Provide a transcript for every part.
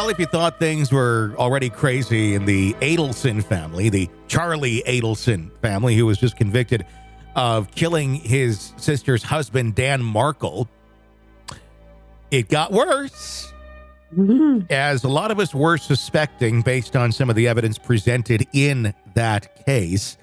Well, if you thought things were already crazy in the Adelson family, the Charlie Adelson family, who was just convicted of killing his sister's husband, Dan Markel, it got worse. As a lot of us were suspecting based on some of the evidence presented in that case.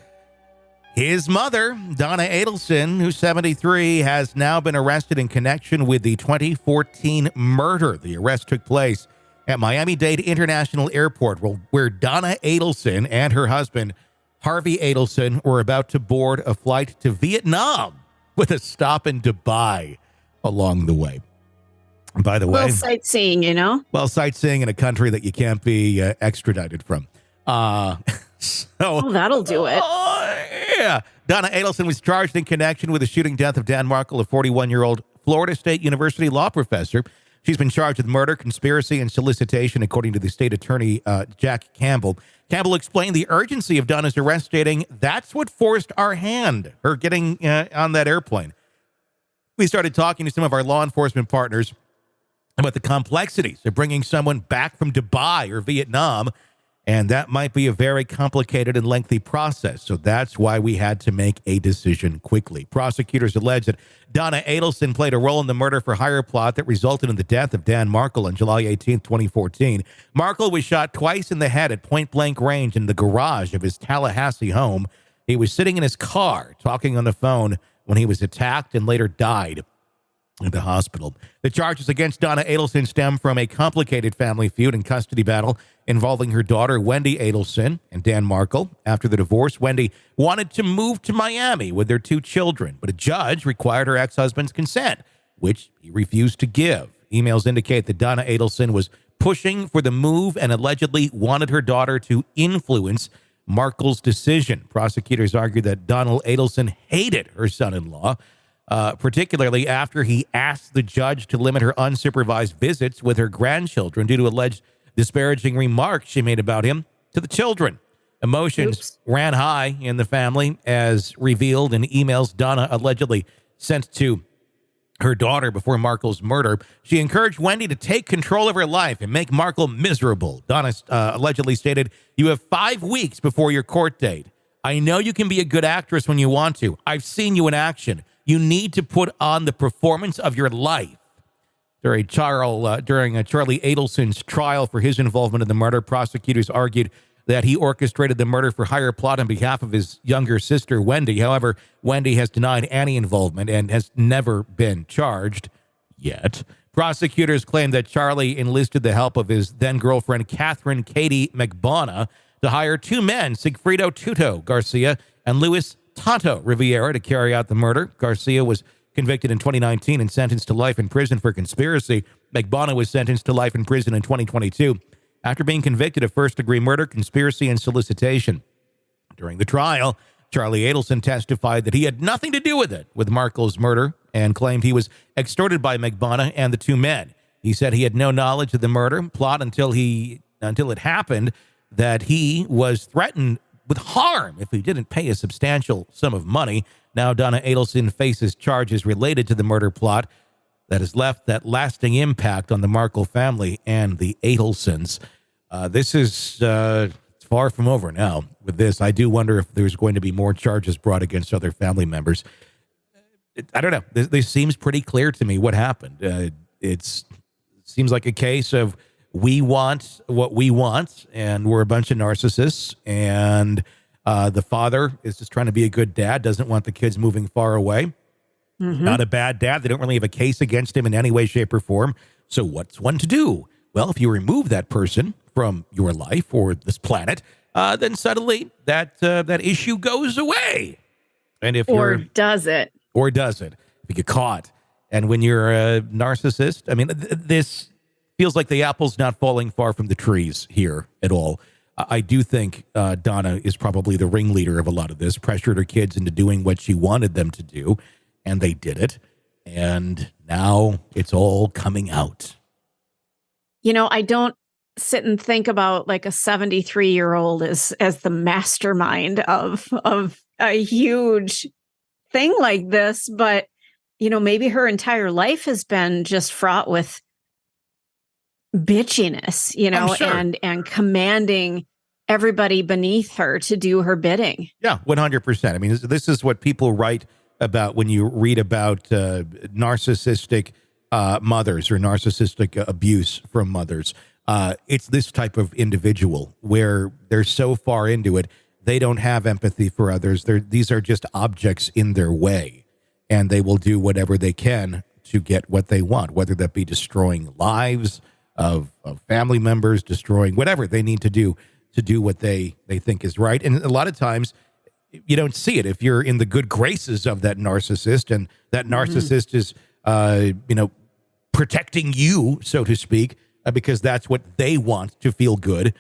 His mother, Donna Adelson, who's 73, has now been arrested in connection with the 2014 murder. The arrest took place at Miami Dade International Airport, where Donna Adelson and her husband, Harvey Adelson, were about to board a flight to Vietnam with a stop in Dubai along the way. By the way, sightseeing, you know? Well, sightseeing in a country that you can't be extradited from. That'll do it. Yeah. Donna Adelson was charged in connection with the shooting death of Dan Markel, a 41-year-old Florida State University law professor. She's been charged with murder, conspiracy, and solicitation, according to the State Attorney Jack Campbell. Campbell explained the urgency of Donna's arrest, stating, "That's what forced our hand, her getting on that airplane." We started talking to some of our law enforcement partners about the complexities of bringing someone back from Dubai or Vietnam, and that might be a very complicated and lengthy process. So that's why we had to make a decision quickly. Prosecutors allege that Donna Adelson played a role in the murder-for-hire plot that resulted in the death of Dan Markel on July 18, 2014. Markel was shot twice in the head at point-blank range in the garage of his Tallahassee home. He was sitting in his car talking on the phone when he was attacked and later died in the hospital. The charges against Donna Adelson stem from a complicated family feud and custody battle involving her daughter, Wendy Adelson, and Dan Markel. After the divorce, Wendy wanted to move to Miami with their two children, but a judge required her ex-husband's consent, which he refused to give. Emails indicate that Donna Adelson was pushing for the move and allegedly wanted her daughter to influence Markel's decision. Prosecutors argued that Donald Adelson hated her son-in-law, particularly after he asked the judge to limit her unsupervised visits with her grandchildren due to alleged disparaging remarks she made about him to the children. Emotions ran high in the family, as revealed in emails Donna allegedly sent to her daughter before Markel's murder. She encouraged Wendy to take control of her life and make Markel miserable. Donna allegedly stated, "You have 5 weeks before your court date. I know you can be a good actress when you want to. I've seen you in action. You need to put on the performance of your life." During Charlie Adelson's trial for his involvement in the murder, prosecutors argued that he orchestrated the murder-for-hire plot on behalf of his younger sister, Wendy. However, Wendy has denied any involvement and has never been charged yet. Prosecutors claim that Charlie enlisted the help of his then-girlfriend, Catherine Katie McBonna, to hire two men, Sigfrido Tuto Garcia and Luis Tonto Riviera, to carry out the murder. Garcia was convicted in 2019 and sentenced to life in prison for conspiracy. McBonna was sentenced to life in prison in 2022 after being convicted of first-degree murder, conspiracy, and solicitation. During the trial, Charlie Adelson testified that he had nothing to do with Markel's murder, and claimed he was extorted by McBonna and the two men. He said he had no knowledge of the murder plot until it happened, that he was threatened with harm if he didn't pay a substantial sum of money. Now Donna Adelson faces charges related to the murder plot that has left that lasting impact on the Markel family and the Adelsons. This is far from over now with this. I do wonder if there's going to be more charges brought against other family members. I don't know. This seems pretty clear to me what happened. It seems like a case of we want what we want, and we're a bunch of narcissists, and the father is just trying to be a good dad, doesn't want the kids moving far away. Mm-hmm. Not a bad dad. They don't really have a case against him in any way, shape, or form. So what's one to do? Well, if you remove that person from your life or this planet, then suddenly that issue goes away. And if does it? Or does it? If you get caught. And when you're a narcissist, I mean, this feels like the apple's not falling far from the trees here at all. I do think Donna is probably the ringleader of a lot of this, pressured her kids into doing what she wanted them to do, and they did it. And now it's all coming out. You know, I don't sit and think about like a 73-year-old as the mastermind of a huge thing like this, but you know, maybe her entire life has been just fraught with bitchiness, I'm sure. and commanding everybody beneath her to do her bidding. Yeah, 100%. I mean, this is what people write about when you read about narcissistic mothers or narcissistic abuse from mothers. It's this type of individual where they're so far into it, they don't have empathy for others. These are just objects in their way, and they will do whatever they can to get what they want, whether that be destroying lives of family members, destroying whatever they need to do what they think is right. And a lot of times you don't see it if you're in the good graces of that narcissist, and that narcissist is, protecting you, so to speak, because that's what they want to feel good.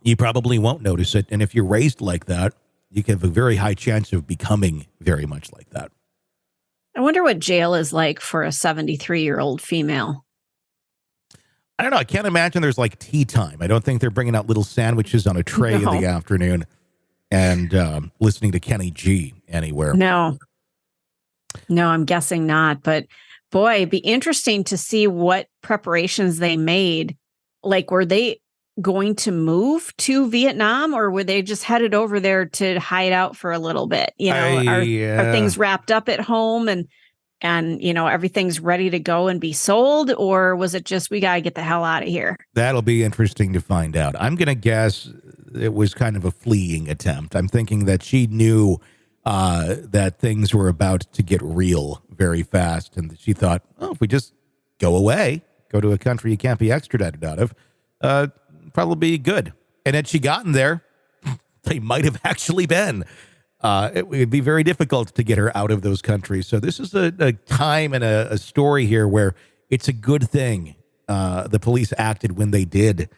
You probably won't notice it. And if you're raised like that, you can have a very high chance of becoming very much like that. I wonder what jail is like for a 73-year-old female. I don't know. I can't imagine there's like tea time. I don't think they're bringing out little sandwiches on a tray in the afternoon and listening to Kenny G anywhere. No, I'm guessing not. But boy, it'd be interesting to see what preparations they made. Like, were they going to move to Vietnam, or were they just headed over there to hide out for a little bit? Are things wrapped up at home and everything's ready to go and be sold, or was it just, we got to get the hell out of here? That'll be interesting to find out. I'm going to guess it was kind of a fleeing attempt. I'm thinking that she knew that things were about to get real very fast, and she thought, if we just go away, go to a country you can't be extradited out of, probably be good. And had she gotten there, they might have actually been. It would be very difficult to get her out of those countries. So this is a time and a story here where it's a good thing the police acted when they did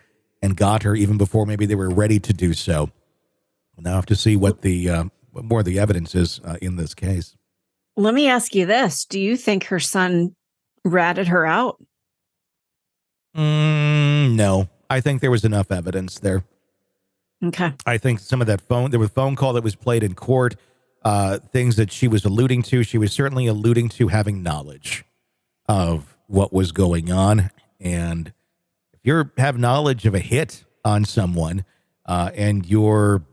and got her even before maybe they were ready to do so. We'll now have to see what what more of the evidence is in this case. Let me ask you this. Do you think her son ratted her out? No. I think there was enough evidence there. Okay. I think some of that there was a phone call that was played in court, things that she was alluding to. She was certainly alluding to having knowledge of what was going on. And if you have knowledge of a hit on someone and you're,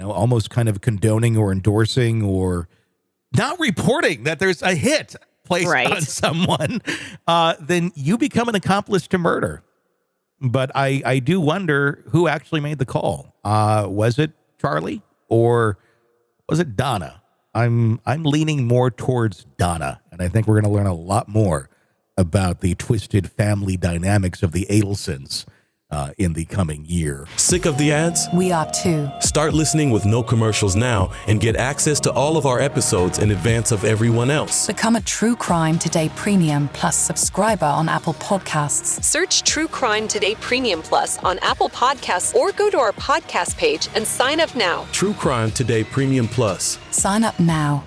almost kind of condoning or endorsing or not reporting that there's a hit placed on someone, then you become an accomplice to murder. But I do wonder who actually made the call. Was it Charlie or was it Donna? I'm leaning more towards Donna, and I think we're going to learn a lot more about the twisted family dynamics of the Adelsons in the coming year. Sick of the ads? We are too. Start listening with no commercials now and get access to all of our episodes in advance of everyone else. Become a True Crime Today Premium Plus subscriber on Apple Podcasts. Search True Crime Today Premium Plus on Apple Podcasts or go to our podcast page and sign up now. True Crime Today Premium Plus. Sign up now.